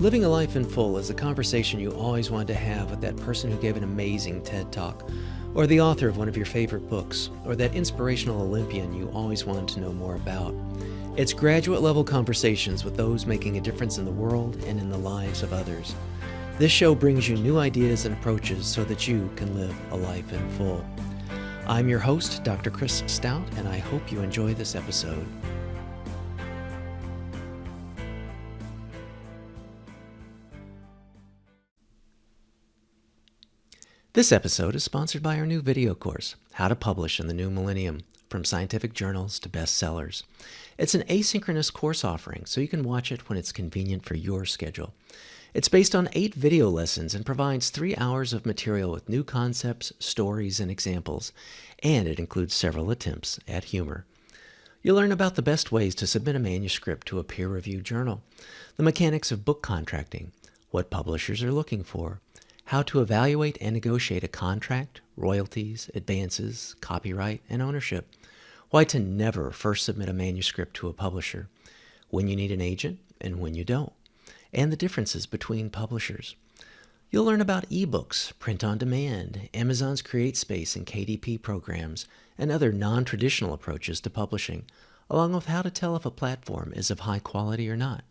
Living a life in full is a conversation you always wanted to have with that person who gave an amazing TED Talk, or the author of one of your favorite books, or that inspirational Olympian you always wanted to know more about. It's graduate-level conversations with those making a difference in the world and in the lives of others. This show brings you new ideas and approaches so that you can live a life in full. I'm your host, Dr. Chris Stout, and I hope you enjoy this episode. This episode is sponsored by our new video course, How to Publish in the New Millennium, from scientific journals to bestsellers. It's an asynchronous course offering, so you can watch it when it's convenient for your schedule. It's based on 8 video lessons and provides 3 hours of material with new concepts, stories, and examples, and it includes several attempts at humor. You'll learn about the best ways to submit a manuscript to a peer-reviewed journal, the mechanics of book contracting, what publishers are looking for, how to evaluate and negotiate a contract, royalties, advances, copyright, and ownership, why to never first submit a manuscript to a publisher, when you need an agent and when you don't, and the differences between publishers. You'll learn about ebooks, print on demand, Amazon's CreateSpace and KDP programs, and other non-traditional approaches to publishing, along with how to tell if a platform is of high quality or not.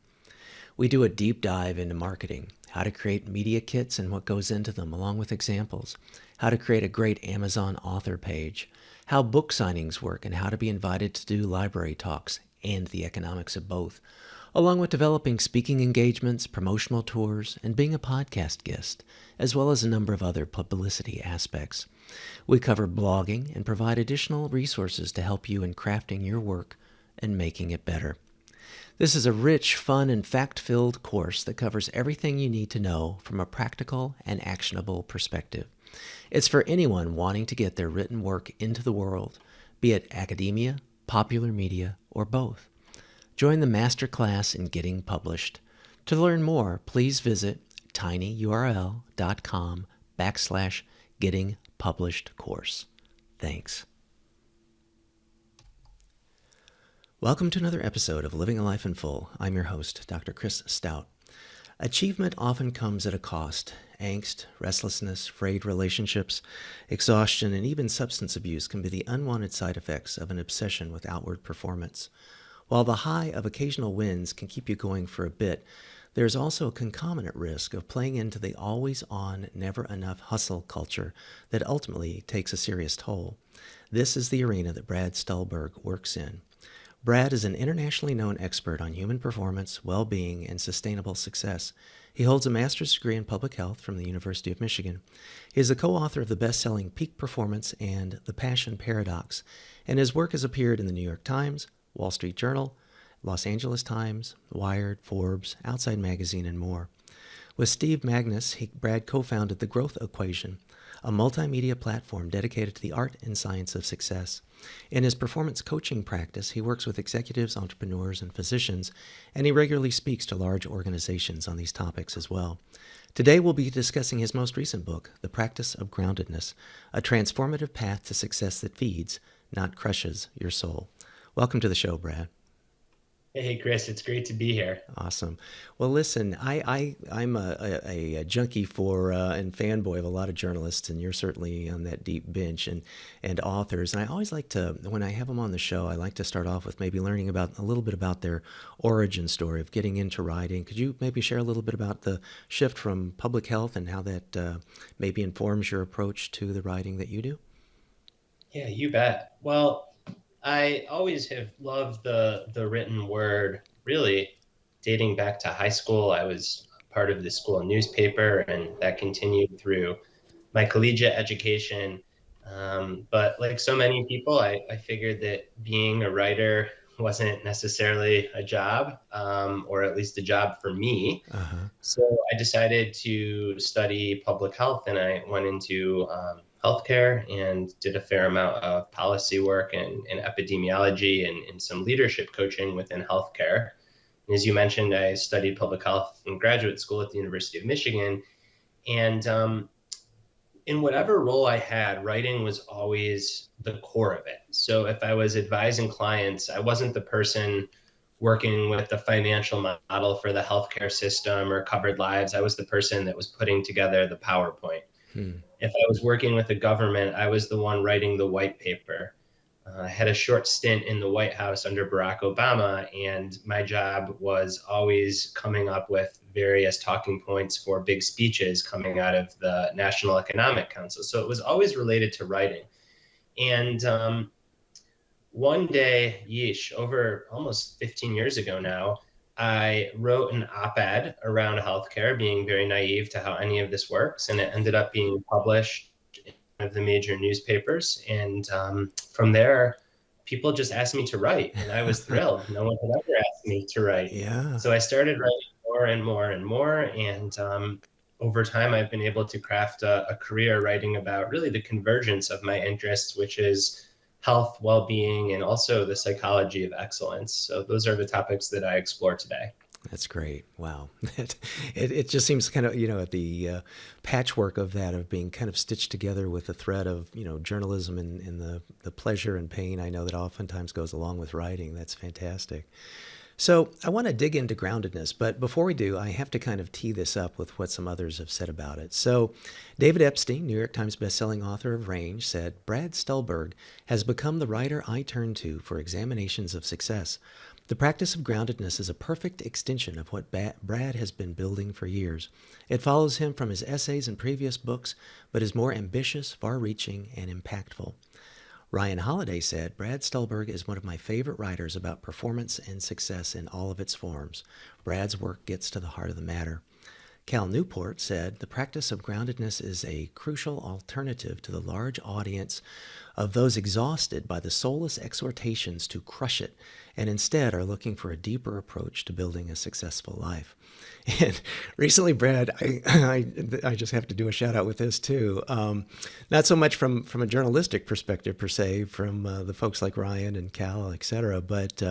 We do a deep dive into marketing, how to create media kits and what goes into them, along with examples, how to create a great Amazon author page, how book signings work and how to be invited to do library talks, and the economics of both, along with developing speaking engagements, promotional tours, and being a podcast guest, as well as a number of other publicity aspects. We cover blogging and provide additional resources to help you in crafting your work and making it better. This is a rich, fun, and fact-filled course that covers everything you need to know from a practical and actionable perspective. It's for anyone wanting to get their written work into the world, be it academia, popular media, or both. Join the masterclass in getting published. To learn more, please visit tinyurl.com/gettingpublishedcourse. Thanks. Welcome to another episode of Living a Life in Full. I'm your host, Dr. Chris Stout. Achievement often comes at a cost. Angst, restlessness, frayed relationships, exhaustion, and even substance abuse can be the unwanted side effects of an obsession with outward performance. While the high of occasional wins can keep you going for a bit, there's also a concomitant risk of playing into the always-on, never-enough hustle culture that ultimately takes a serious toll. This is the arena that Brad Stulberg works in. Brad is an internationally known expert on human performance, well-being, and sustainable success. He holds a master's degree in public health from the University of Michigan. He is the co-author of the best-selling Peak Performance and The Passion Paradox, and his work has appeared in the New York Times, Wall Street Journal, Los Angeles Times, Wired, Forbes, Outside Magazine, and more. With Steve Magnus, Brad co-founded The Growth Equation, a multimedia platform dedicated to the art and science of success. In his performance coaching practice, he works with executives, entrepreneurs, and physicians, and he regularly speaks to large organizations on these topics as well. Today, we'll be discussing his most recent book, The Practice of Groundedness, a transformative path to success that feeds, not crushes, your soul. Welcome to the show, Brad. Hey, Chris, it's great to be here. Awesome. Well, listen, I'm a junkie for and fanboy of a lot of journalists, and you're certainly on that deep bench and authors. And I always like to, when I have them on the show, I like to start off with maybe learning about a little bit about their origin story of getting into writing. Could you maybe share a little bit about the shift from public health and how that maybe informs your approach to the writing that you do? Yeah, you bet. Well, I always have loved the written word, really dating back to high school. I was part of the school newspaper, and that continued through my collegiate education. But like so many people, I figured that being a writer wasn't necessarily a job, or at least a job for me. Uh-huh. So I decided to study public health, and I went into healthcare and did a fair amount of policy work and epidemiology and some leadership coaching within healthcare. And as you mentioned, I studied public health in graduate school at the University of Michigan. And in whatever role I had, writing was always the core of it. So if I was advising clients, I wasn't the person working with the financial model for the healthcare system or covered lives, I was the person that was putting together the PowerPoint. Hmm. If I was working with the government, I was the one writing the white paper. I had a short stint in the White House under Barack Obama, and my job was always coming up with various talking points for big speeches coming out of the National Economic Council. So it was always related to writing. And one day, yeesh, over almost 15 years ago now, I wrote an op-ed around healthcare, being very naive to how any of this works, and it ended up being published in one of the major newspapers. And from there, people just asked me to write, and I was thrilled. No one had ever asked me to write. Yeah. So I started writing more and more and more, and over time, I've been able to craft a career writing about really the convergence of my interests, which is health, well-being, and also the psychology of excellence. So those are the topics that I explore today. That's great. Wow. It just seems kind of, the patchwork of that, of being kind of stitched together with the thread of, journalism and the pleasure and pain I know that oftentimes goes along with writing. That's fantastic. So I want to dig into groundedness, but before we do, I have to kind of tee this up with what some others have said about it. So David Epstein, New York Times bestselling author of Range, said, Brad Stulberg has become the writer I turn to for examinations of success. The practice of groundedness is a perfect extension of what Brad has been building for years. It follows him from his essays and previous books, but is more ambitious, far-reaching, and impactful. Ryan Holiday said, Brad Stulberg is one of my favorite writers about performance and success in all of its forms. Brad's work gets to the heart of the matter. Cal Newport said, the practice of groundedness is a crucial alternative to the large audience of those exhausted by the soulless exhortations to crush it, and instead are looking for a deeper approach to building a successful life. And recently, Brad, I just have to do a shout out with this too. Not so much from a journalistic perspective per se, from the folks like Ryan and Cal, et cetera, but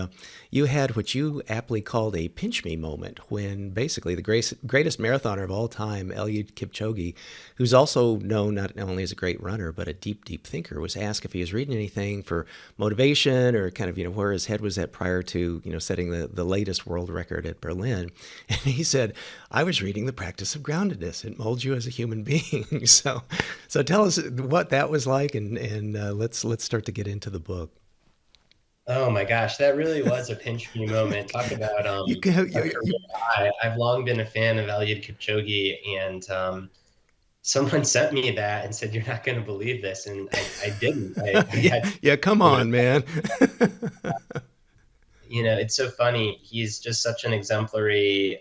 you had what you aptly called a pinch me moment when basically the greatest marathoner of all time, Eliud Kipchoge, who's also known not only as a great runner, but a deep, deep thinker, was asked if he was reading anything for motivation or kind of, where his head was at prior to, setting the latest world record at Berlin. And he said, I was reading The Practice of Groundedness. It molds you as a human being. So tell us what that was like, and let's start to get into the book. Oh my gosh, that really was a pinch me moment. Talk about You can, a career high. I've long been a fan of Eliud Kipchoge, and someone sent me that and said, "You're not going to believe this," and I didn't. I yeah, had, yeah, come on, man. it's so funny. He's just such an exemplary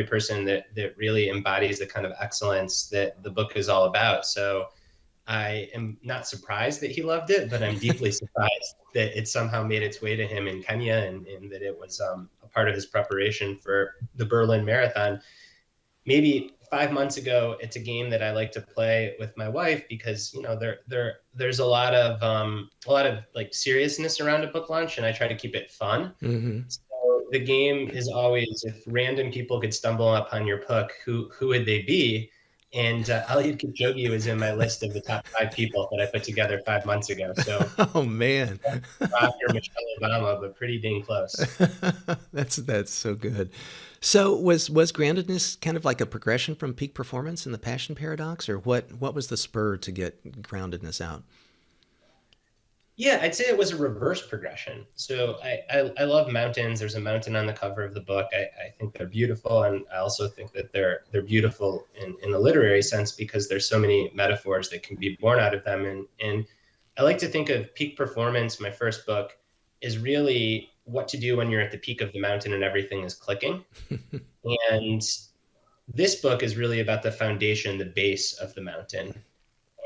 person that really embodies the kind of excellence that the book is all about. So I am not surprised that he loved it, but I'm deeply surprised that it somehow made its way to him in Kenya, and that it was a part of his preparation for the Berlin Marathon. Maybe 5 months ago, it's a game that I like to play with my wife because there's a lot of like seriousness around a book launch, and I try to keep it fun. Mm-hmm. So the game is always, if random people could stumble upon your book, who would they be? And Eliud Kipchoge was in my list of the top 5 people that I put together 5 months ago. So Oh man, after Michelle Obama, but pretty dang close. that's so good. So was groundedness kind of like a progression from peak performance in the passion paradox, or what was the spur to get groundedness out? Yeah, I'd say it was a reverse progression. So I love mountains. There's a mountain on the cover of the book. I think they're beautiful, and I also think that they're beautiful in a literary sense because there's so many metaphors that can be born out of them. And I like to think of peak performance, my first book, is really what to do when you're at the peak of the mountain and everything is clicking. And this book is really about the foundation, the base of the mountain.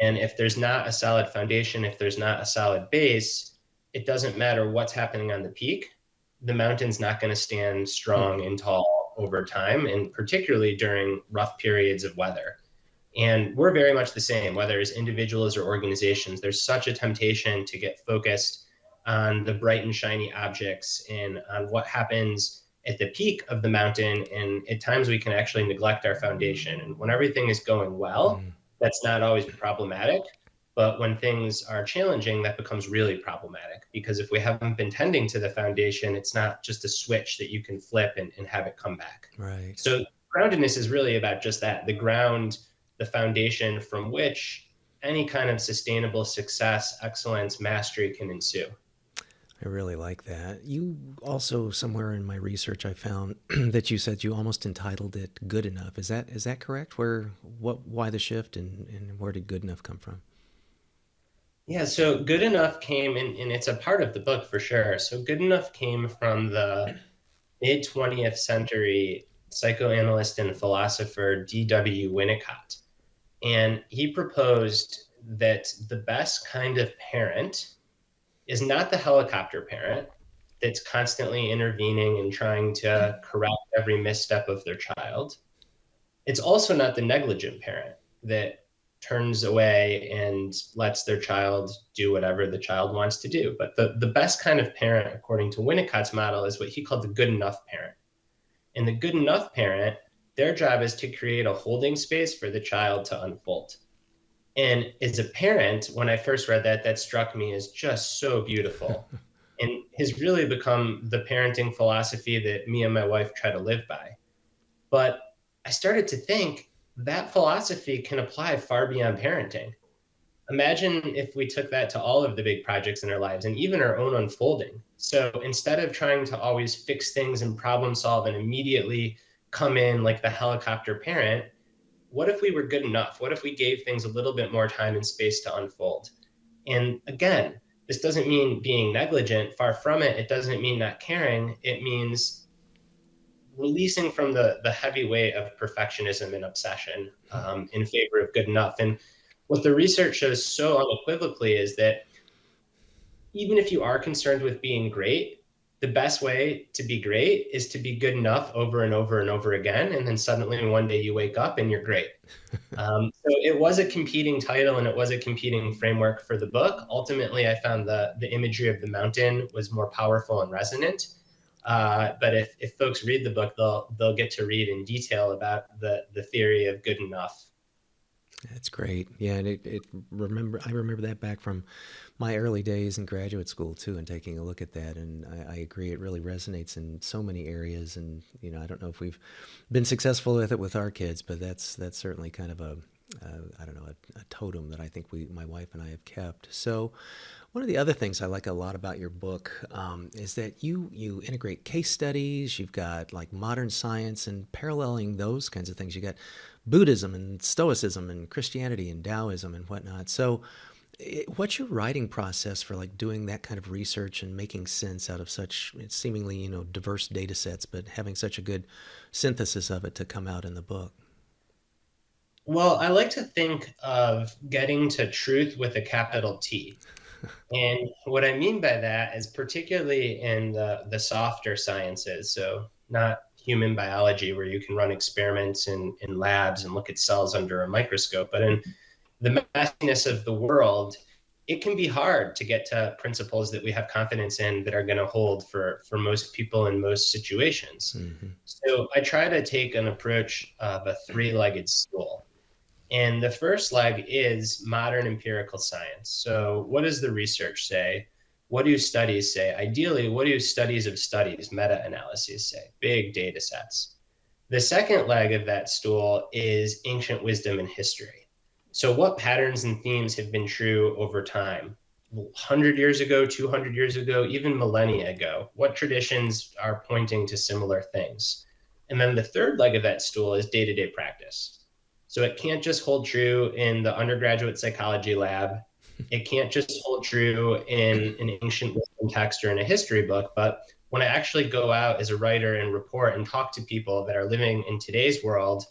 And if there's not a solid foundation, if there's not a solid base, it doesn't matter what's happening on the peak. The mountain's not going to stand strong and tall over time, and particularly during rough periods of weather. And we're very much the same, whether as individuals or organizations. There's such a temptation to get focused on the bright and shiny objects and on what happens at the peak of the mountain. And at times we can actually neglect our foundation. And when everything is going well, that's not always problematic. But when things are challenging, that becomes really problematic, because if we haven't been tending to the foundation, it's not just a switch that you can flip and have it come back. Right. So groundedness is really about just that, the ground, the foundation from which any kind of sustainable success, excellence, mastery can ensue. I really like that. You also, somewhere in my research, I found that you said you almost entitled it "Good Enough." Is that correct? Why the shift, and where did "Good Enough" come from? Yeah, so good enough came in, and it's a part of the book for sure. So good enough came from the mid 20th century psychoanalyst and philosopher D.W. Winnicott. And he proposed that the best kind of parent is not the helicopter parent that's constantly intervening and trying to correct every misstep of their child. It's also not the negligent parent that turns away and lets their child do whatever the child wants to do. But the best kind of parent, according to Winnicott's model, is what he called the good enough parent. And the good enough parent, their job is to create a holding space for the child to unfold. And as a parent, when I first read that, that struck me as just so beautiful, and has really become the parenting philosophy that me and my wife try to live by. But I started to think that philosophy can apply far beyond parenting. Imagine if we took that to all of the big projects in our lives and even our own unfolding. So instead of trying to always fix things and problem solve and immediately come in like the helicopter parent, what if we were good enough? What if we gave things a little bit more time and space to unfold? And again, this doesn't mean being negligent. Far from it. It doesn't mean not caring. It means releasing from the heavy weight of perfectionism and obsession in favor of good enough. And what the research shows so unequivocally is that even if you are concerned with being great, the best way to be great is to be good enough over and over and over again. And then suddenly one day you wake up and you're great. So it was a competing title and it was a competing framework for the book. Ultimately, I found the imagery of the mountain was more powerful and resonant. But if folks read the book, they'll get to read in detail about the theory of good enough. That's great. Yeah, and I remember that back from my early days in graduate school too, and taking a look at that. And I agree, it really resonates in so many areas. And I don't know if we've been successful with it with our kids, but that's certainly kind of I don't know, a totem that I think my wife and I have kept. So one of the other things I like a lot about your book is that you integrate case studies. You've got like modern science and paralleling those kinds of things. You got Buddhism and Stoicism and Christianity and Taoism and whatnot. So what's your writing process for like doing that kind of research and making sense out of such seemingly, diverse data sets, but having such a good synthesis of it to come out in the book? Well, I like to think of getting to truth with a capital T. And what I mean by that is particularly in the softer sciences, so not human biology where you can run experiments in labs and look at cells under a microscope, but in the messiness of the world, it can be hard to get to principles that we have confidence in that are going to hold for most people in most situations. Mm-hmm. So I try to take an approach of a three-legged stool. And the first leg is modern empirical science. So what does the research say? What do studies say? Ideally, what do studies of studies, meta-analyses say? Big data sets. The second leg of that stool is ancient wisdom and history. So what patterns and themes have been true over time? 100 years ago, 200 years ago, even millennia ago? What traditions are pointing to similar things? And then the third leg of that stool is day-to-day practice. So it can't just hold true in the undergraduate psychology lab. It can't just hold true in an ancient wisdom text or in a history book. But when I actually go out as a writer and report and talk to people that are living in today's world,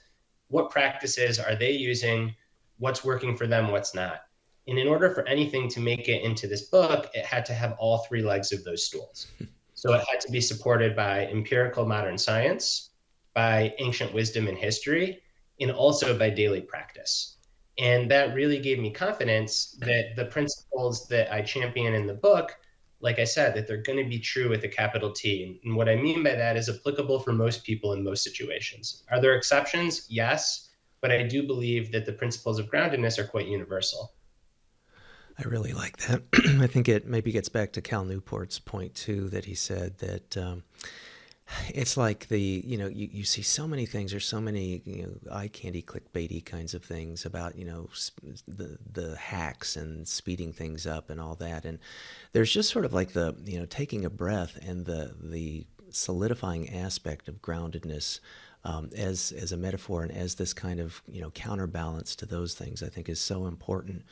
what practices are they using? What's working for them? What's not? And in order for anything to make it into this book, it had to have all three legs of those stools. So it had to be supported by empirical modern science, by ancient wisdom and history, and also by daily practice. And that really gave me confidence that the principles that I champion in the book, like I said, that they're going to be true with a capital T. And what I mean by that is applicable for most people in most situations. Are there exceptions? Yes. But I do believe that the principles of groundedness are quite universal. I really like that. I think it maybe gets back to Cal Newport's point too, that he said that it's like you see so many things, there's so many eye candy clickbaity kinds of things about the hacks and speeding things up and all that, and there's just sort of like the taking a breath and the solidifying aspect of groundedness, as a metaphor and as this kind of counterbalance to those things, I think is so important.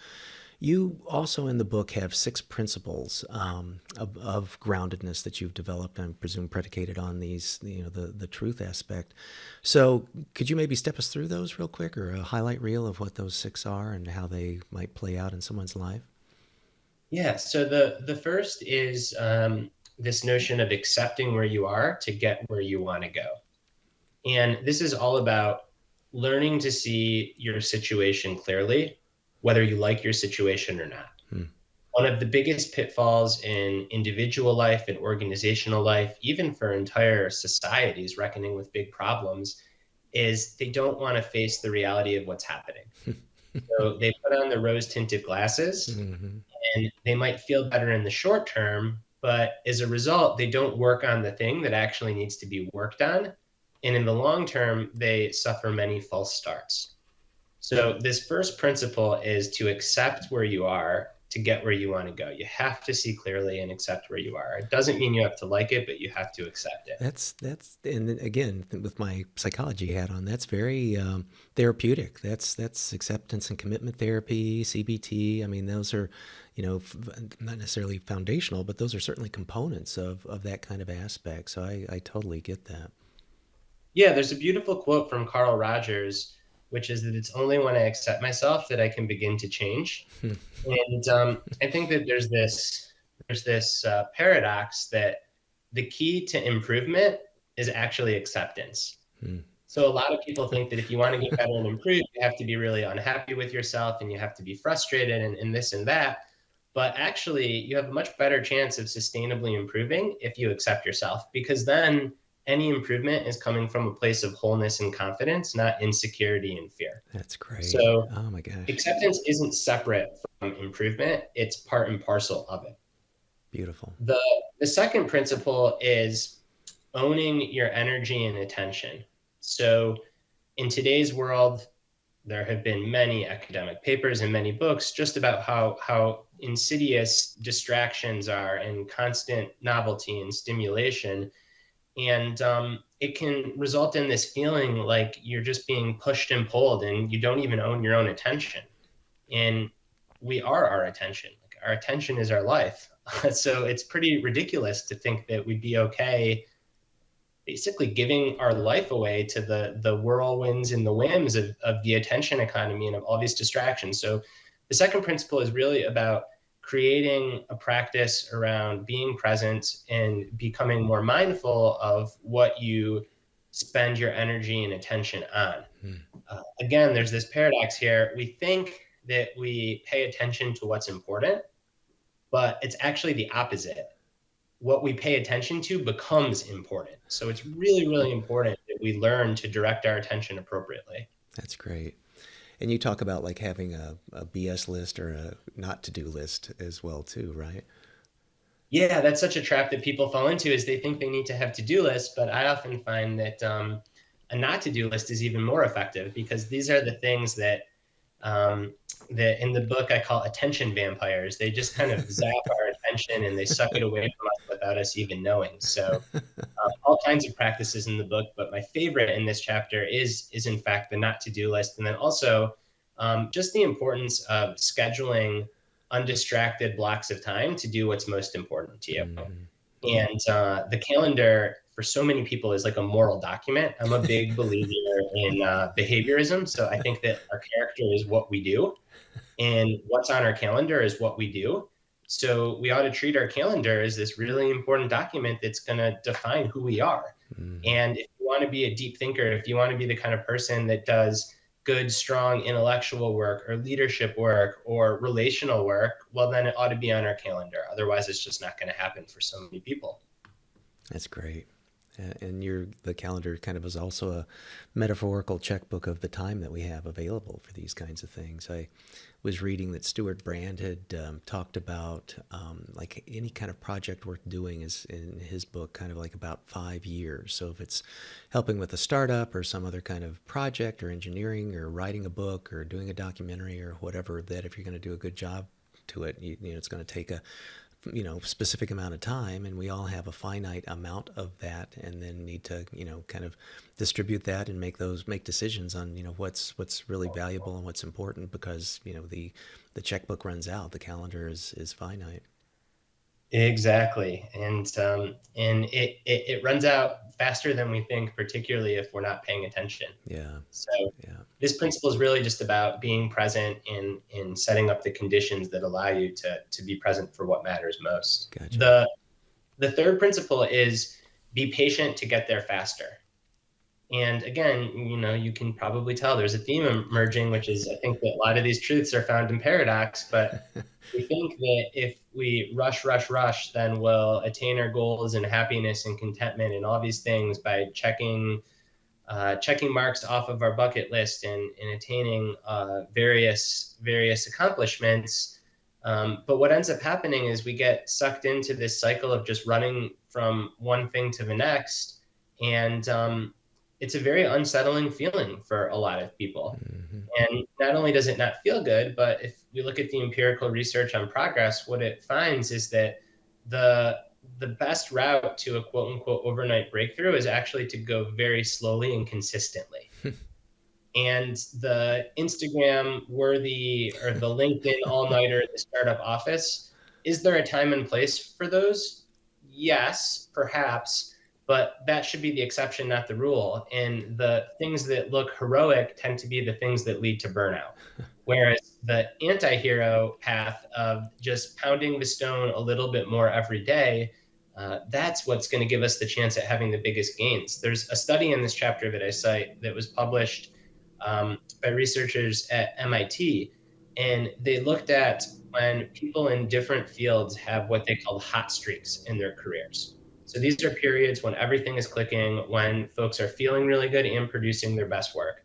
You also in the book have six principles of groundedness that you've developed, I presume predicated on these, the truth aspect. So could you maybe step us through those real quick, or a highlight reel of what those six are and how they might play out in someone's life? Yeah. So the first is this notion of accepting where you are to get where you want to go. And this is all about learning to see your situation clearly, whether you like your situation or not. Hmm. One of the biggest pitfalls in individual life and organizational life, even for entire societies reckoning with big problems, is they don't want to face the reality of what's happening. So they put on the rose tinted glasses, Mm-hmm. and they might feel better in the short term, but as a result, they don't work on the thing that actually needs to be worked on. And in the long term, they suffer many false starts. So, this first principle is to accept where you are to get where you want to go. You have to see clearly and accept where you are. It doesn't mean you have to like it, but you have to accept it. And then again, with my psychology hat on, that's very therapeutic. That's acceptance and commitment therapy, CBT. I mean, those are, not necessarily foundational, but those are certainly components of that kind of aspect. So I totally get that. Yeah, there's a beautiful quote from Carl Rogers, which is that it's only when I accept myself that I can begin to change. And I think that there's this paradox that the key to improvement is actually acceptance. Hmm. So a lot of people think that if you want to get better and improve, you have to be really unhappy with yourself and you have to be frustrated and this and that. But actually, you have a much better chance of sustainably improving if you accept yourself, because then any improvement is coming from a place of wholeness and confidence, not insecurity and fear. That's great. So Oh my gosh. acceptance isn't separate from improvement, it's part and parcel of it. Beautiful. The, the second principle is owning your energy and attention. So in today's world, there have been many academic papers and many books just about how insidious distractions are and constant novelty and stimulation. And it can result in this feeling like you're just being pushed and pulled and you don't even own your own attention. And we are our attention. Like, our attention is our life. So it's pretty ridiculous to think that we'd be okay basically giving our life away to the whirlwinds and the whims of the attention economy and of all these distractions. So the second principle is really about creating a practice around being present and becoming more mindful of what you spend your energy and attention on. Hmm. Again, there's this paradox here. We think that we pay attention to what's important, but it's actually the opposite. What we pay attention to becomes important. So it's really, really important that we learn to direct our attention appropriately. That's great. And you talk about like having a BS list or a not to do list as well too, right? Yeah, that's such a trap that people fall into is they think they need to have to-do lists, but I often find that a not to-do list is even more effective because these are the things that in the book I call attention vampires. They just kind of zap our attention and they suck it away from us without us even knowing. So all kinds of practices in the book, but my favorite in this chapter is in fact the not to-do list, and then also just the importance of scheduling undistracted blocks of time to do what's most important to you. Mhm. And the calendar for so many people is like a moral document. I'm a big believer in behaviorism. So I think that our character is what we do, and what's on our calendar is what we do. So we ought to treat our calendar as this really important document that's going to define who we are. Mhm. And if you want to be a deep thinker, if you want to be the kind of person that does good, strong intellectual work or leadership work or relational work, well, then it ought to be on our calendar. Otherwise, it's just not going to happen for so many people. That's great. And the calendar kind of is also a metaphorical checkbook of the time that we have available for these kinds of things. I was reading that Stuart Brand had talked about like any kind of project worth doing is in his book kind of like about 5 years. So if it's helping with a startup or some other kind of project or engineering or writing a book or doing a documentary or whatever, that if you're going to do a good job to it, it's going to take a specific amount of time, and we all have a finite amount of that, and then need to kind of distribute that and make decisions on what's really valuable and what's important, because the checkbook runs out, the calendar is finite. Exactly. And it runs out faster than we think, particularly if we're not paying attention. Yeah. So Yeah. this principle is really just about being present in setting up the conditions that allow you to be present for what matters most. Gotcha. The third principle is be patient to get there faster. And again, you can probably tell there's a theme emerging, which is I think that a lot of these truths are found in paradox, but we think that if we rush, then we'll attain our goals and happiness and contentment and all these things by checking marks off of our bucket list and attaining various accomplishments. But what ends up happening is we get sucked into this cycle of just running from one thing to the next. And it's a very unsettling feeling for a lot of people. Mm-hmm. And not only does it not feel good, but if we look at the empirical research on progress, what it finds is that the best route to a quote unquote overnight breakthrough is actually to go very slowly and consistently. And the Instagram worthy or the LinkedIn all-nighter at the startup office, is there a time and place for those? Yes, perhaps, but that should be the exception, not the rule. And the things that look heroic tend to be the things that lead to burnout. Whereas the anti-hero path of just pounding the stone a little bit more every day, that's what's going to give us the chance at having the biggest gains. There's a study in this chapter that I cite that was published by researchers at MIT, and they looked at when people in different fields have what they call hot streaks in their careers. So these are periods when everything is clicking, when folks are feeling really good and producing their best work.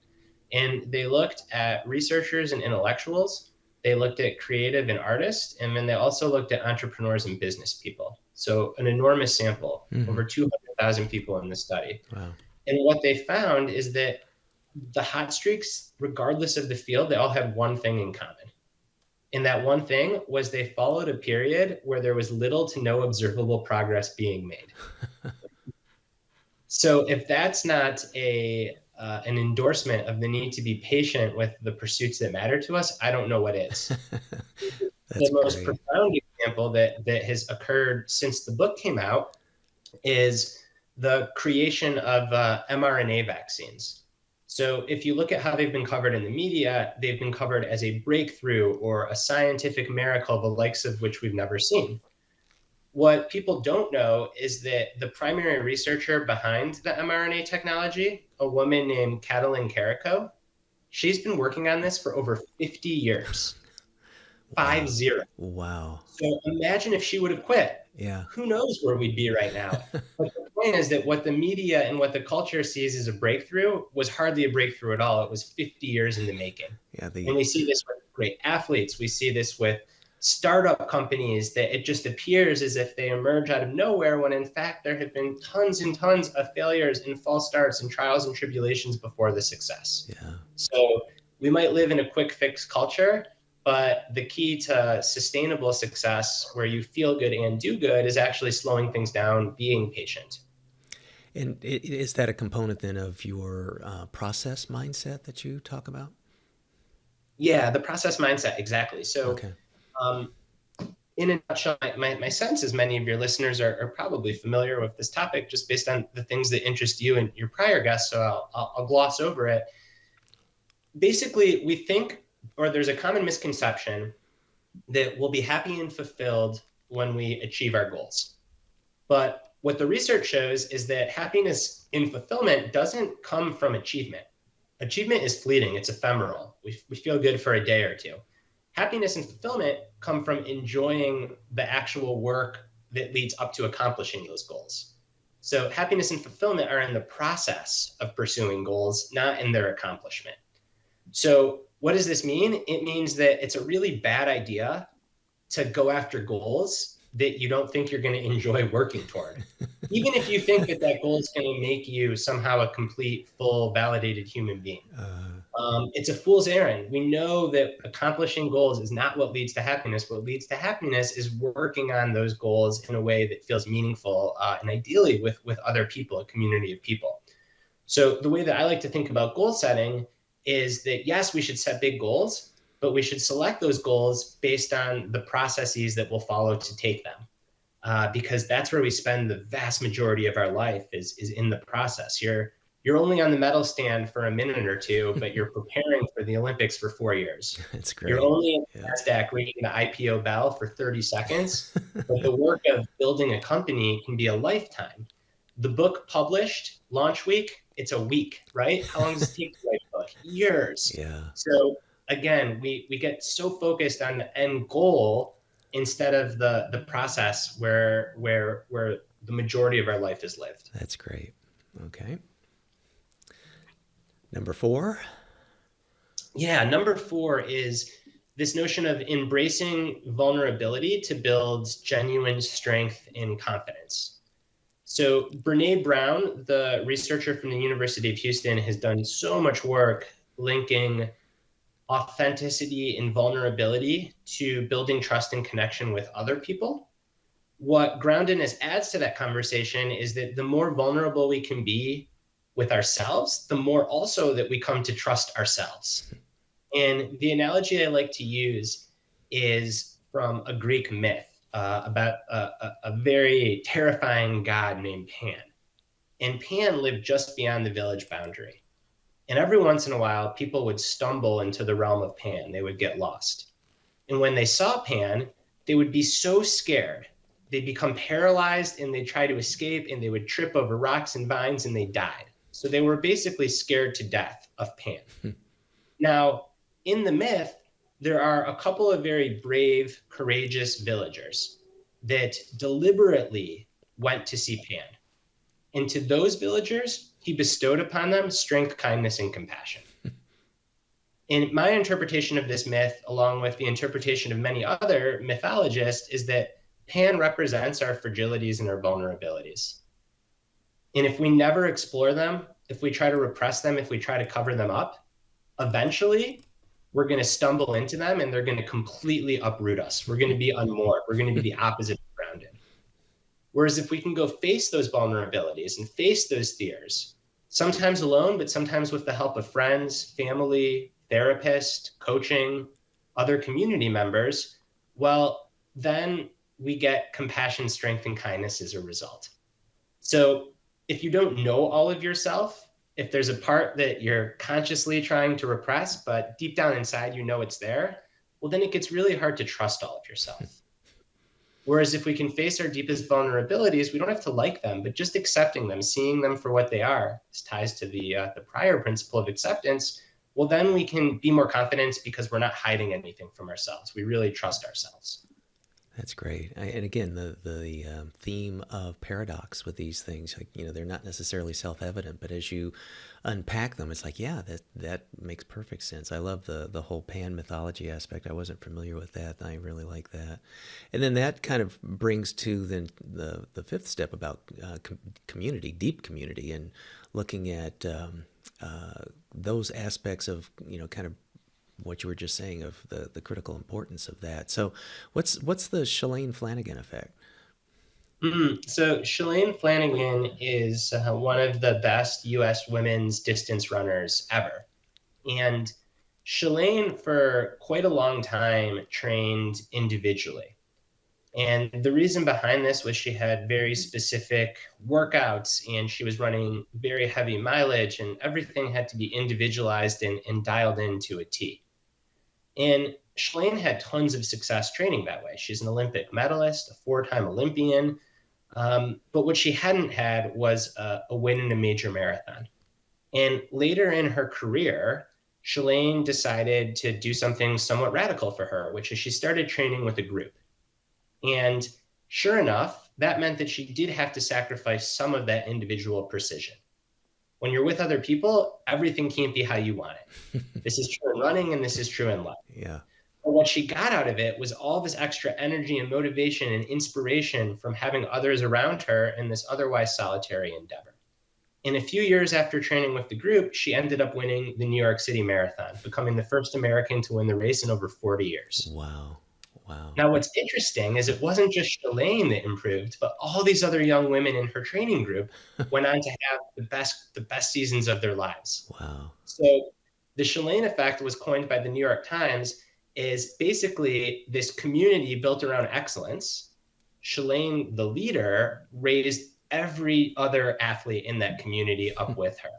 And they looked at researchers and intellectuals, they looked at creative and artists, and then they also looked at entrepreneurs and business people. So an enormous sample, over 200,000 people in this study. Wow. And what they found is that the hot streaks, regardless of the field, they all had one thing in common. And that one thing was they followed a period where there was little to no observable progress being made. So if that's not an endorsement of the need to be patient with the pursuits that matter to us, I don't know what is. The most profound example that has occurred since the book came out is the creation of mRNA vaccines. So if you look at how they've been covered in the media, they've been covered as a breakthrough or a scientific miracle, the likes of which we've never seen. What people don't know is that the primary researcher behind the mRNA technology, a woman named Katalin Kariko, she's been working on this for over 50 years. Wow. 50. Wow. So imagine if she would have quit. Yeah. Who knows where we'd be right now? But the point is that what the media and what the culture sees as a breakthrough was hardly a breakthrough at all. It was 50 years in the making. Yeah. And we see this with great athletes. We see this with startup companies, that it just appears as if they emerge out of nowhere, when in fact there have been tons and tons of failures and false starts and trials and tribulations before the success. Yeah. So we might live in a quick fix culture, but the key to sustainable success, where you feel good and do good, is actually slowing things down, being patient. And is that a component then of your process mindset that you talk about? Yeah, the process mindset, exactly. So okay. In a nutshell, my sense is many of your listeners are probably familiar with this topic just based on the things that interest you and your prior guests, so I'll gloss over it. Basically, we think, or there's a common misconception, that we'll be happy and fulfilled when we achieve our goals. But what the research shows is that happiness and fulfillment doesn't come from achievement. Achievement is fleeting, it's ephemeral. We feel good for a day or two. Happiness and fulfillment come from enjoying the actual work that leads up to accomplishing those goals. So happiness and fulfillment are in the process of pursuing goals, not in their accomplishment. So what does this mean? It means that it's a really bad idea to go after goals that you don't think you're going to enjoy working toward. Even if you think that that goal is going to make you somehow a complete, full, validated human being. It's a fool's errand. We know that accomplishing goals is not what leads to happiness. What leads to happiness is working on those goals in a way that feels meaningful, and ideally with other people, a community of people. So the way that I like to think about goal setting is that, yes, we should set big goals, but we should select those goals based on the processes that we'll follow to take them. Because that's where we spend the vast majority of our life is in the process. You're only on the medal stand for a minute or two, but you're preparing for the Olympics for 4 years. That's great. You're only in the NASDAQ ringing the IPO bell for 30 seconds, but the work of building a company can be a lifetime. The book published, launch week, it's a week, right? How long does it take to write a book? Years. Yeah. So again, we get so focused on the end goal instead of the process where the majority of our life is lived. That's great. Okay. Number 4? Yeah, number 4 is this notion of embracing vulnerability to build genuine strength and confidence. So Brene Brown, the researcher from the University of Houston, has done so much work linking authenticity and vulnerability to building trust and connection with other people. What groundedness adds to that conversation is that the more vulnerable we can be with ourselves, the more also that we come to trust ourselves. And the analogy I like to use is from a Greek myth about a very terrifying god named Pan. And Pan lived just beyond the village boundary. And every once in a while, people would stumble into the realm of Pan. They would get lost. And when they saw Pan, they would be so scared. They'd become paralyzed and they'd try to escape and they would trip over rocks and vines and they died. So they were basically scared to death of Pan. Now, in the myth, there are a couple of very brave, courageous villagers that deliberately went to see Pan. And to those villagers, he bestowed upon them strength, kindness, and compassion. And my interpretation of this myth, along with the interpretation of many other mythologists, is that Pan represents our fragilities and our vulnerabilities. And if we never explore them, if we try to repress them, if we try to cover them up, eventually we're going to stumble into them and they're going to completely uproot us. We're going to be unmoored. We're going to be the opposite of grounded. Whereas if we can go face those vulnerabilities and face those fears, sometimes alone, but sometimes with the help of friends, family, therapist, coaching, other community members, well, then we get compassion, strength, and kindness as a result. So if you don't know all of yourself, if there's a part that you're consciously trying to repress, but deep down inside you know it's there, well, then it gets really hard to trust all of yourself. Whereas if we can face our deepest vulnerabilities, we don't have to like them, but just accepting them, seeing them for what they are, this ties to the prior principle of acceptance, well, then we can be more confident because we're not hiding anything from ourselves. We really trust ourselves. That's great. And again, the theme of paradox with these things, like, they're not necessarily self-evident, but as you unpack them, it's like, yeah, that makes perfect sense. I love the whole Pan mythology aspect. I wasn't familiar with that. I really like that. And then that kind of brings to then the 5th step about community, deep community, and looking at those aspects of, kind of what you were just saying of the critical importance of that. So what's the Shalane Flanagan effect? So Shalane Flanagan is one of the best U.S. women's distance runners ever. And Shalane, for quite a long time, trained individually. And the reason behind this was she had very specific workouts and she was running very heavy mileage and everything had to be individualized and dialed into a T. And Shalane had tons of success training that way. She's an Olympic medalist, a 4-time Olympian. But what she hadn't had was a win in a major marathon. And later in her career, Shalane decided to do something somewhat radical for her, which is she started training with a group. And sure enough, that meant that she did have to sacrifice some of that individual precision. When you're with other people, everything can't be how you want it. This is true in running, and this is true in life. Yeah. But what she got out of it was all this extra energy and motivation and inspiration from having others around her in this otherwise solitary endeavor. In a few years after training with the group, she ended up winning the New York City Marathon, becoming the first American to win the race in over 40 years. Wow. Wow. Now, what's interesting is it wasn't just Shalane that improved, but all these other young women in her training group went on to have the best seasons of their lives. Wow. So the Shalane effect was coined by the New York Times is basically this community built around excellence. Shalane, the leader, raised every other athlete in that community up with her.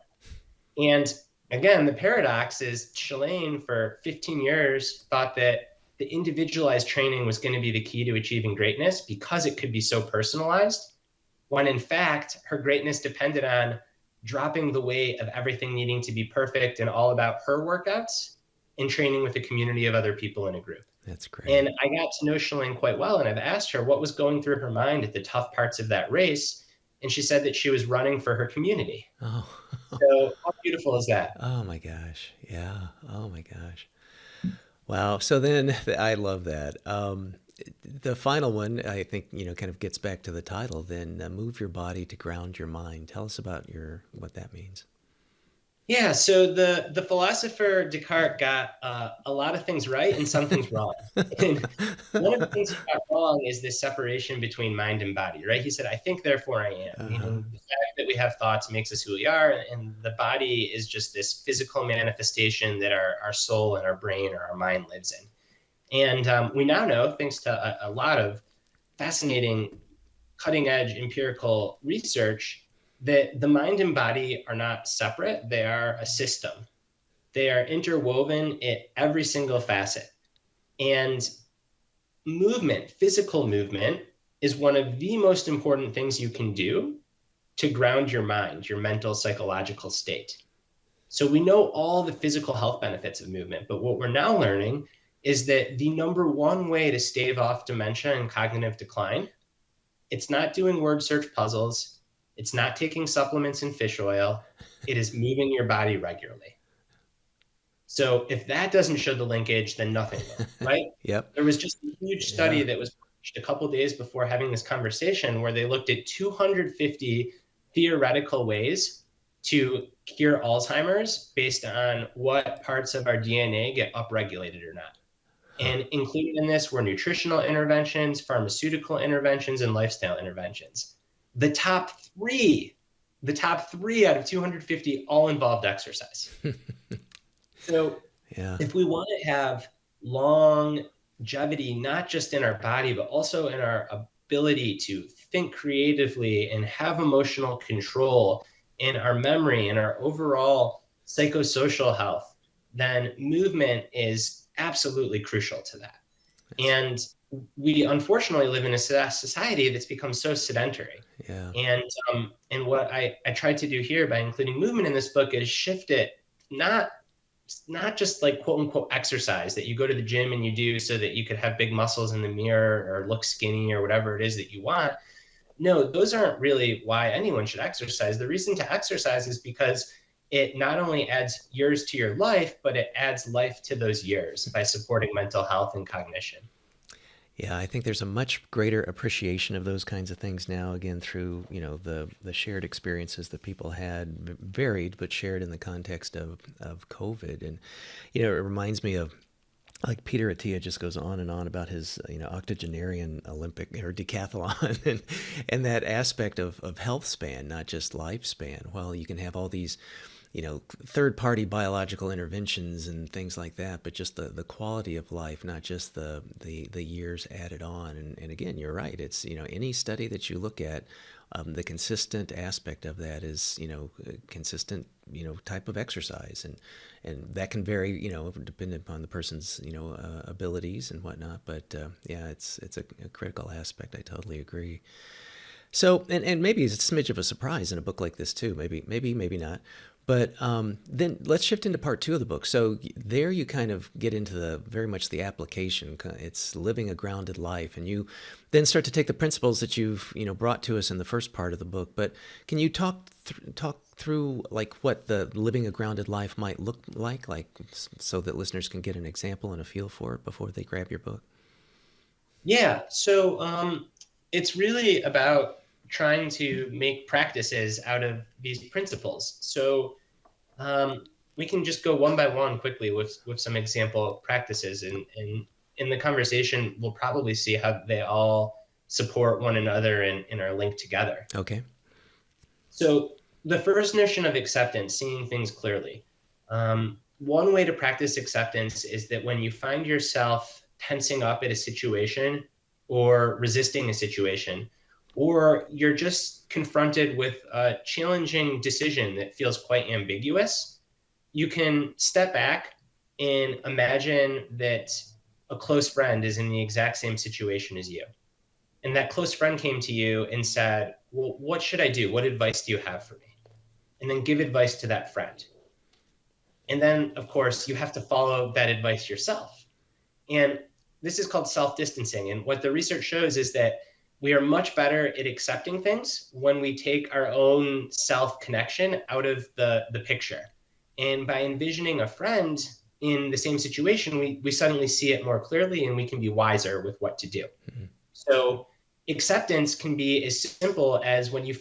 And again, the paradox is Shalane for 15 years thought that the individualized training was going to be the key to achieving greatness because it could be so personalized, when in fact, her greatness depended on dropping the weight of everything needing to be perfect and all about her workouts and training with a community of other people in a group. That's great. And I got to know Shalane quite well, and I've asked her what was going through her mind at the tough parts of that race. And she said that she was running for her community. Oh. So how beautiful is that? Oh my gosh. Yeah. Oh my gosh. Wow. So then I love that. The final one, I think, kind of gets back to the title, then move your body to ground your mind. Tell us about what that means. Yeah, so the philosopher Descartes got a lot of things right and some things wrong. And one of the things he got wrong is this separation between mind and body, right? He said, I think, therefore I am. Meaning the fact that we have thoughts makes us who we are, and the body is just this physical manifestation that our soul and our brain or our mind lives in. And we now know, thanks to a lot of fascinating, cutting-edge empirical research, that the mind and body are not separate. They are a system. They are interwoven at every single facet. And movement, physical movement, is one of the most important things you can do to ground your mind, your mental, psychological state. So we know all the physical health benefits of movement, but what we're now learning is that the number one way to stave off dementia and cognitive decline, it's not doing word search puzzles. It's not taking supplements and fish oil. It is moving your body regularly. So if that doesn't show the linkage, then nothing will, right? Yep. There was just a huge study that was published a couple of days before having this conversation where they looked at 250 theoretical ways to cure Alzheimer's based on what parts of our DNA get upregulated or not. And included in this were nutritional interventions, pharmaceutical interventions, and lifestyle interventions. The top three out of 250 all involved exercise. So if we want to have longevity, not just in our body, but also in our ability to think creatively and have emotional control in our memory and our overall psychosocial health, then movement is absolutely crucial to that. And we unfortunately live in a society that's become so sedentary. Yeah. And what I tried to do here by including movement in this book is shift it, not just like quote unquote exercise that you go to the gym and you do so that you could have big muscles in the mirror or look skinny or whatever it is that you want. No, those aren't really why anyone should exercise. The reason to exercise is because it not only adds years to your life, but it adds life to those years by supporting mental health and cognition. Yeah, I think there's a much greater appreciation of those kinds of things now, again, through, the shared experiences that people had, varied, but shared in the context of COVID. And, it reminds me of, like, Peter Attia just goes on and on about his, octogenarian Olympic or decathlon and that aspect of health span, not just lifespan. Well, you can have all these, third-party biological interventions and things like that, but just the quality of life, not just the years added on. And again, you're right. It's, any study that you look at, the consistent aspect of that is, consistent, type of exercise. And that can vary, depending upon the person's, abilities and whatnot. But it's a critical aspect. I totally agree. So, and maybe it's a smidge of a surprise in a book like this too, maybe not. But then let's shift into part two of the book. So there you kind of get into the very much the application. It's living a grounded life, and you then start to take the principles that you've brought to us in the first part of the book. But can you talk through like what the living a grounded life might look like so that listeners can get an example and a feel for it before they grab your book? Yeah. So it's really about trying to make practices out of these principles. So we can just go one by one quickly with some example practices, and in the conversation, we'll probably see how they all support one another and are linked together. Okay. So the first notion of acceptance, seeing things clearly. One way to practice acceptance is that when you find yourself tensing up at a situation or resisting a situation, or you're just confronted with a challenging decision that feels quite ambiguous, you can step back and imagine that a close friend is in the exact same situation as you. And that close friend came to you and said, well, what should I do? What advice do you have for me? And then give advice to that friend. And then, of course, you have to follow that advice yourself. And this is called self-distancing. And what the research shows is that we are much better at accepting things when we take our own self-connection out of the picture. And by envisioning a friend in the same situation, we suddenly see it more clearly, and we can be wiser with what to do. Mm-hmm. So acceptance can be as simple as when you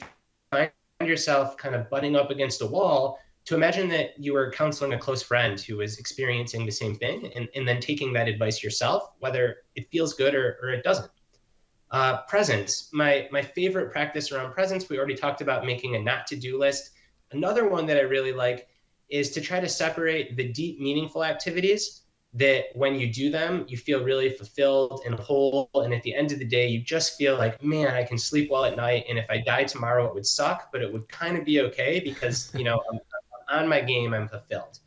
find yourself kind of butting up against a wall, to imagine that you were counseling a close friend who was experiencing the same thing, and then taking that advice yourself, whether it feels good or it doesn't. Presence, my favorite practice around presence, we already talked about making a not to-do list. Another one that I really like is to try to separate the deep, meaningful activities that when you do them, you feel really fulfilled and whole. And at the end of the day, you just feel like, man, I can sleep well at night. And if I die tomorrow, it would suck, but it would kind of be okay because, I'm on my game, I'm fulfilled.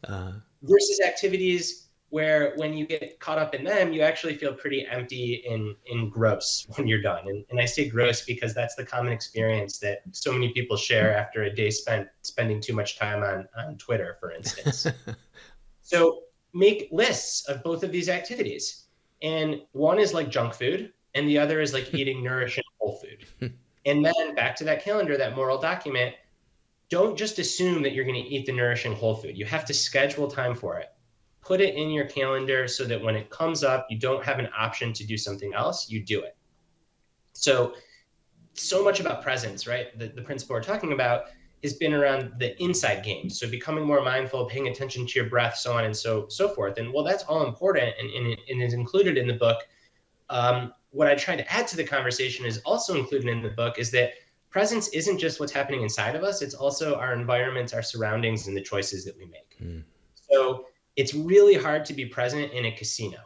Versus activities where when you get caught up in them, you actually feel pretty empty and gross when you're done. And I say gross because that's the common experience that so many people share after a day spending too much time on Twitter, for instance. So make lists of both of these activities. And one is like junk food, and the other is like eating nourishing whole food. And then back to that calendar, that moral document, don't just assume that you're going to eat the nourishing whole food. You have to schedule time for it. Put it in your calendar so that when it comes up, you don't have an option to do something else, you do it. So much about presence, right? The principle we're talking about has been around the inside game. So becoming more mindful, paying attention to your breath, so on and so forth. And well, that's all important and is included in the book. What I try to add to the conversation is also included in the book is that presence isn't just what's happening inside of us. It's also our environments, our surroundings, and the choices that we make. So it's really hard to be present in a casino.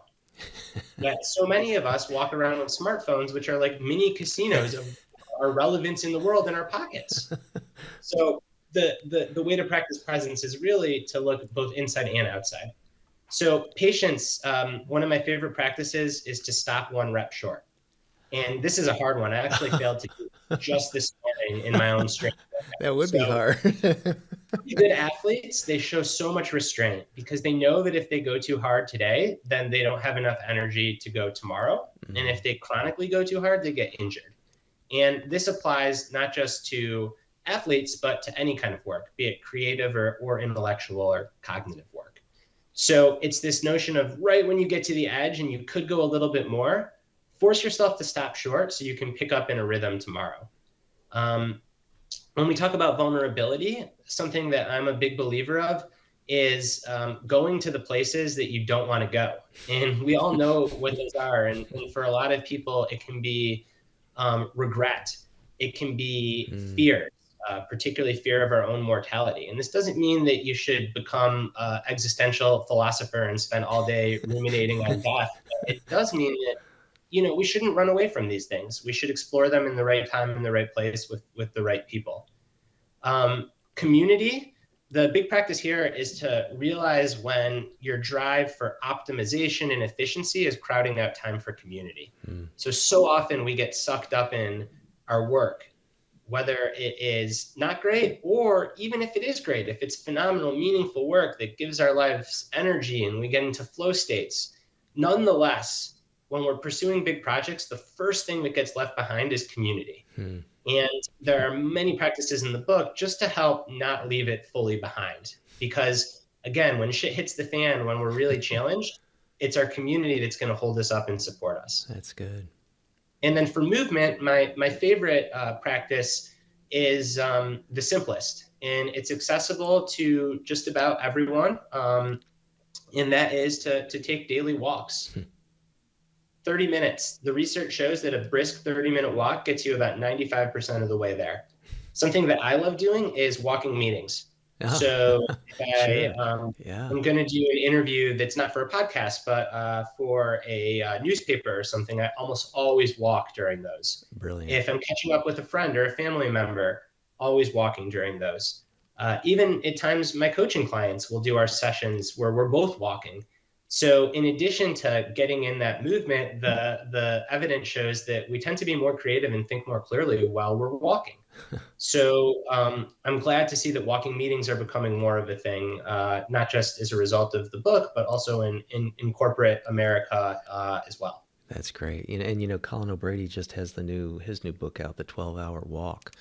Yet so many of us walk around with smartphones, which are like mini casinos of our relevance in the world in our pockets. So the way to practice presence is really to look both inside and outside. So patience, one of my favorite practices is to stop one rep short. And this is a hard one. I actually failed to do just this morning in my own strength. That would be hard. Good athletes, they show so much restraint because they know that if they go too hard today, then they don't have enough energy to go tomorrow. Mm-hmm. And if they chronically go too hard, they get injured. And this applies not just to athletes, but to any kind of work, be it creative or intellectual or cognitive work. So it's this notion of right when you get to the edge and you could go a little bit more, force yourself to stop short so you can pick up in a rhythm tomorrow. When we talk about vulnerability, something that I'm a big believer of is going to the places that you don't want to go. And we all know what those are. And for a lot of people, it can be regret. It can be fear, particularly fear of our own mortality. And this doesn't mean that you should become an existential philosopher and spend all day ruminating on death. It does mean that we shouldn't run away from these things. We should explore them in the right time, in the right place, with the right people. Community, the big practice here is to realize when your drive for optimization and efficiency is crowding out time for community. So often we get sucked up in our work, whether it is not great, or even if it is great, if it's phenomenal, meaningful work that gives our lives energy and we get into flow states, nonetheless, when we're pursuing big projects, the first thing that gets left behind is community. Hmm. And there are many practices in the book just to help not leave it fully behind. Because again, when shit hits the fan, when we're really challenged, it's our community that's going to hold us up and support us. That's good. And then for movement, my favorite practice is the simplest, and it's accessible to just about everyone. And that is to take daily walks. 30 minutes. The research shows that a brisk 30-minute walk gets you about 95% of the way there. Something that I love doing is walking meetings. Oh, So if sure. Yeah. I'm going to do an interview that's not for a podcast, but for a newspaper or something, I almost always walk during those. Brilliant. If I'm catching up with a friend or a family member, always walking during those. Even at times, my coaching clients will do our sessions where we're both walking. So in addition to getting in that movement, the evidence shows that we tend to be more creative and think more clearly while we're walking. So I'm glad to see that walking meetings are becoming more of a thing, not just as a result of the book, but also in corporate America as well. That's great. Colin O'Brady just has his new book out, The 12-Hour Walk.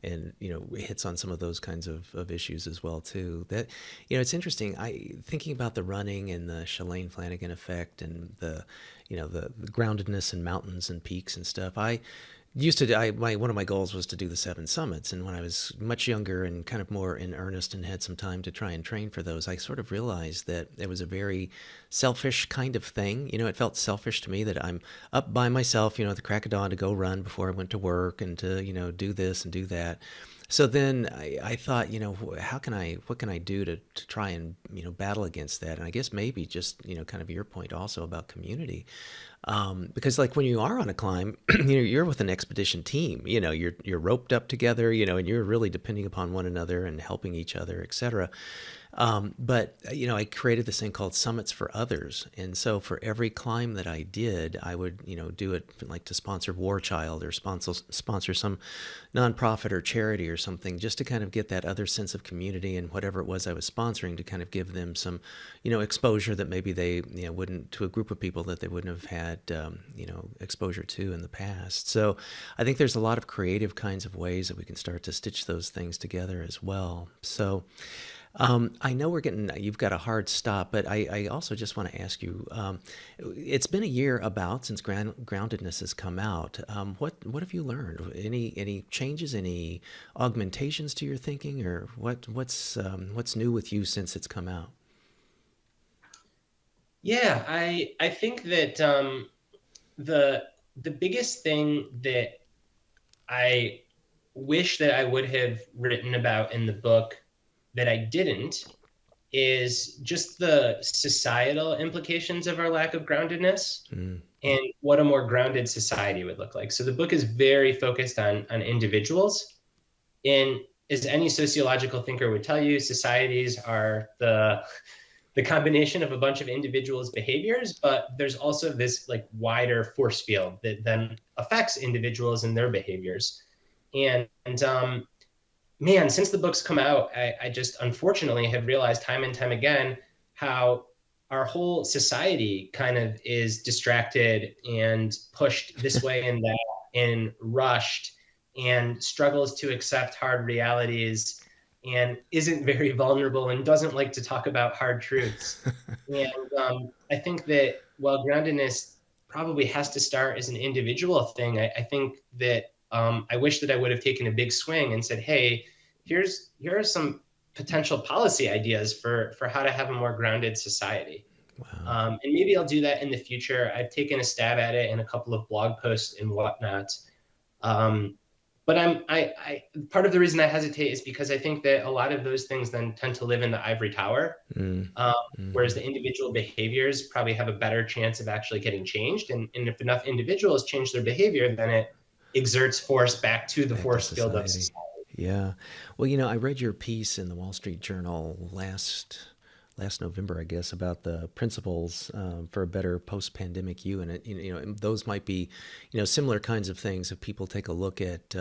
And hits on some of those kinds of issues as well too. That it's interesting. Thinking about the running and the Shalane Flanagan effect and the groundedness in mountains and peaks and stuff. One of my goals was to do the 7 summits, and when I was much younger and kind of more in earnest and had some time to try and train for those, I sort of realized that it was a very selfish kind of thing. It felt selfish to me that I'm up by myself, at the crack of dawn to go run before I went to work and to do this and do that. So then I thought, what can I do to try and battle against that? And I guess maybe just kind of your point also about community. Because like when you are on a climb, you're with an expedition team, you're roped up together, and you're really depending upon one another and helping each other, etc. But I created this thing called Summits for Others. And so for every climb that I did, I would, do it like to sponsor War Child or sponsor some nonprofit or charity or something, just to kind of get that other sense of community and whatever it was I was sponsoring, to kind of give them some, exposure that maybe they, wouldn't, to a group of people that they wouldn't have had, exposure to in the past. So I think there's a lot of creative kinds of ways that we can start to stitch those things together as well. So I know you've got a hard stop, but I also just want to ask you, it's been a year since Groundedness has come out. What have you learned? Any changes, any augmentations to your thinking, or what's new with you since it's come out? Yeah, I think that the biggest thing that I wish that I would have written about in the book that I didn't is just the societal implications of our lack of groundedness and what a more grounded society would look like. So the book is very focused on individuals. And as any sociological thinker would tell you, societies are the combination of a bunch of individuals' behaviors, but there's also this like wider force field that then affects individuals and their behaviors. And man, since the book's come out, I just unfortunately have realized time and time again how our whole society kind of is distracted and pushed this way and that and rushed and struggles to accept hard realities and isn't very vulnerable and doesn't like to talk about hard truths. And I think that while groundedness probably has to start as an individual thing, I think that I wish that I would have taken a big swing and said, hey, here are some potential policy ideas for how to have a more grounded society. Wow. And maybe I'll do that in the future. I've taken a stab at it in a couple of blog posts and whatnot. But I part of the reason I hesitate is because I think that a lot of those things then tend to live in the ivory tower, whereas the individual behaviors probably have a better chance of actually getting changed. And if enough individuals change their behavior, then it exerts force back to the force field of society. Yeah. Well, I read your piece in the Wall Street Journal last November, I guess, about the principles for a better post-pandemic you. And and those might be, similar kinds of things. If people take a look at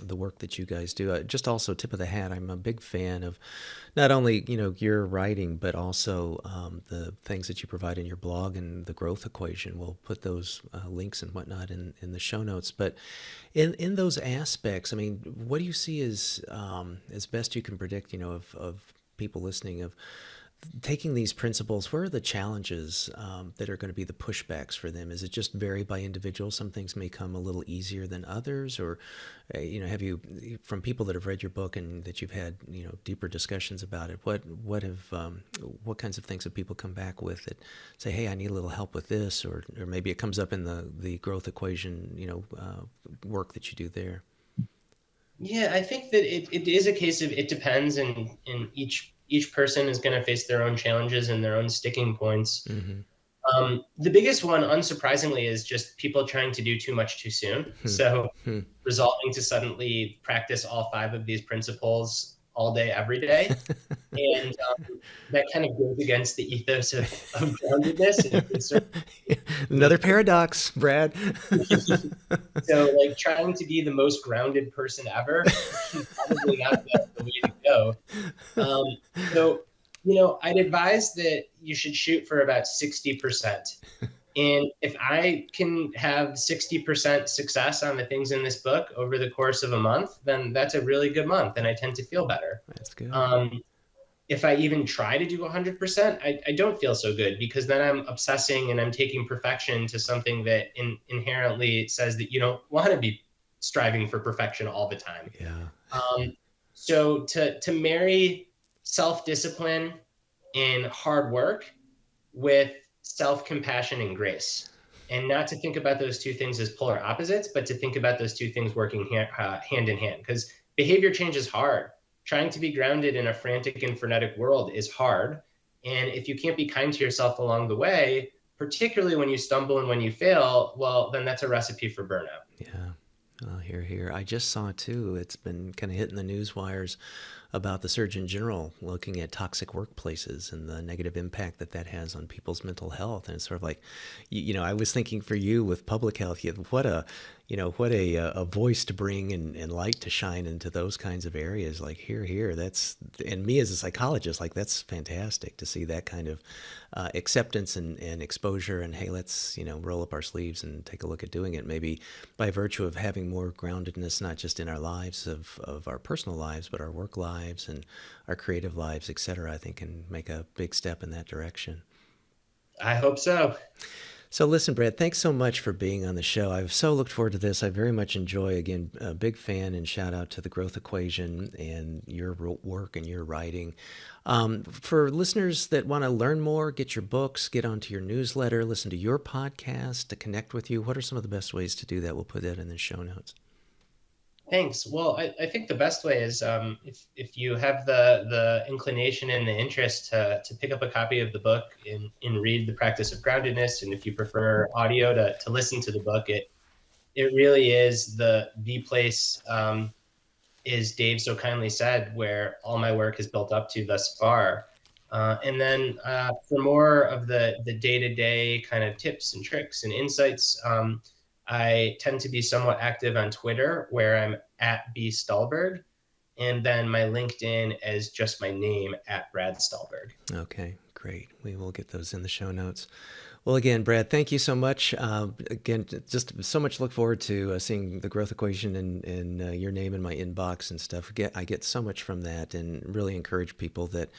the work that you guys do, just also tip of the hat. I'm a big fan of not only your writing, but also the things that you provide in your blog and the growth equation. We'll put those links and whatnot in the show notes. But in those aspects, I mean, what do you see as best you can predict, of people listening, of taking these principles? Where are the challenges that are going to be the pushbacks for them? Is it just vary by individual? Some things may come a little easier than others, or have you, from people that have read your book and that you've had deeper discussions about it, what kinds of things have people come back with that say, hey, I need a little help with this, or maybe it comes up in the growth equation work that you do there? Yeah, I think that it is a case of it depends, and each person is going to face their own challenges and their own sticking points. Mm-hmm. The biggest one, unsurprisingly, is just people trying to do too much too soon. So resolving to suddenly practice all 5 of these principles all day, every day. And that kind of goes against the ethos of groundedness. Another paradox, Brad. So trying to be the most grounded person ever is probably not the way to go. So, I'd advise that you should shoot for about 60%. And if I can have 60% success on the things in this book over the course of a month, then that's a really good month, and I tend to feel better. That's good. If I even try to do 100%, I don't feel so good, because then I'm obsessing and I'm taking perfection to something that inherently says that you don't want to be striving for perfection all the time. Yeah. So to marry self-discipline and hard work with self-compassion and grace, and not to think about those two things as polar opposites, but to think about those two things working hand in hand, because behavior change is hard. Trying to be grounded in a frantic and frenetic world is hard. And if you can't be kind to yourself along the way, particularly when you stumble and when you fail, well, then that's a recipe for burnout. Yeah. Here. I just saw, too, it's been kind of hitting the news wires about the Surgeon General looking at toxic workplaces and the negative impact that has on people's mental health. And it's sort of like, I was thinking for you with public health, what a voice to bring and light to shine into those kinds of areas. Like here, and me as a psychologist, that's fantastic to see that kind of acceptance and exposure. And hey, let's, roll up our sleeves and take a look at doing it. Maybe by virtue of having more groundedness, not just in our lives of our personal lives, but our work lives and our creative lives, etc., I think can make a big step in that direction. I hope so. So listen, Brad, thanks so much for being on the show. I've so looked forward to this. I very much enjoy, again, a big fan, and shout out to the Growth Equation and your work and your writing. For listeners that want to learn more, get your books, get onto your newsletter, listen to your podcast, to connect with you, what are some of the best ways to do that? We'll put that in the show notes. Thanks. Well, I think the best way is if you have the inclination and the interest to pick up a copy of the book and read The Practice of Groundedness, and if you prefer audio to listen to the book, it really is the place, as Dave so kindly said, where all my work has built up to thus far. And then for more of the day-to-day kind of tips and tricks and insights, I tend to be somewhat active on Twitter, where I'm at @Stulberg, and then my LinkedIn is just my name, @Brad Stulberg. Okay, great. We will get those in the show notes. Well, again, Brad, thank you so much. Again, just so much look forward to seeing the Growth Equation and your name in my inbox and stuff. I get so much from that, and really encourage people that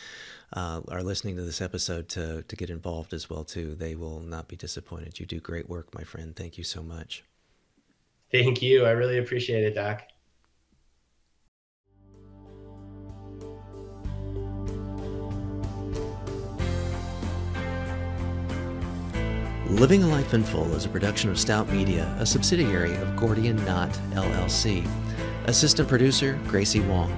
are listening to this episode to get involved as well, too. They will not be disappointed. You do great work, my friend. Thank you so much. Thank you. I really appreciate it, Doc. Living a Life in Full is a production of Stout Media, a subsidiary of Gordian Knot, LLC. Assistant producer, Gracie Wong.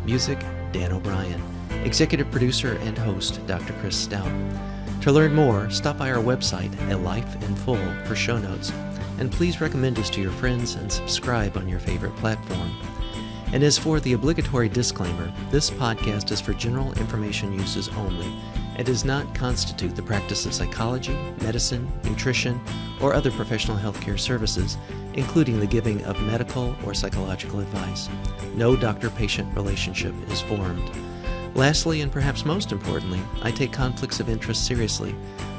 Music, Dan O'Brien. Executive producer and host, Dr. Chris Stout. To learn more, stop by our website at Life in Full for show notes. And please recommend us to your friends and subscribe on your favorite platform. And as for the obligatory disclaimer, this podcast is for general information uses only and does not constitute the practice of psychology, medicine, nutrition, or other professional healthcare services, including the giving of medical or psychological advice. No doctor-patient relationship is formed. Lastly, and perhaps most importantly, I take conflicts of interest seriously.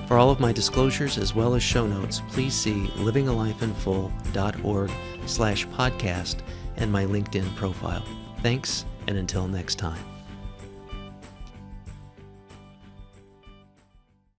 For all of my disclosures as well as show notes, please see livingalifeinfull.org/podcast and my LinkedIn profile. Thanks, and until next time.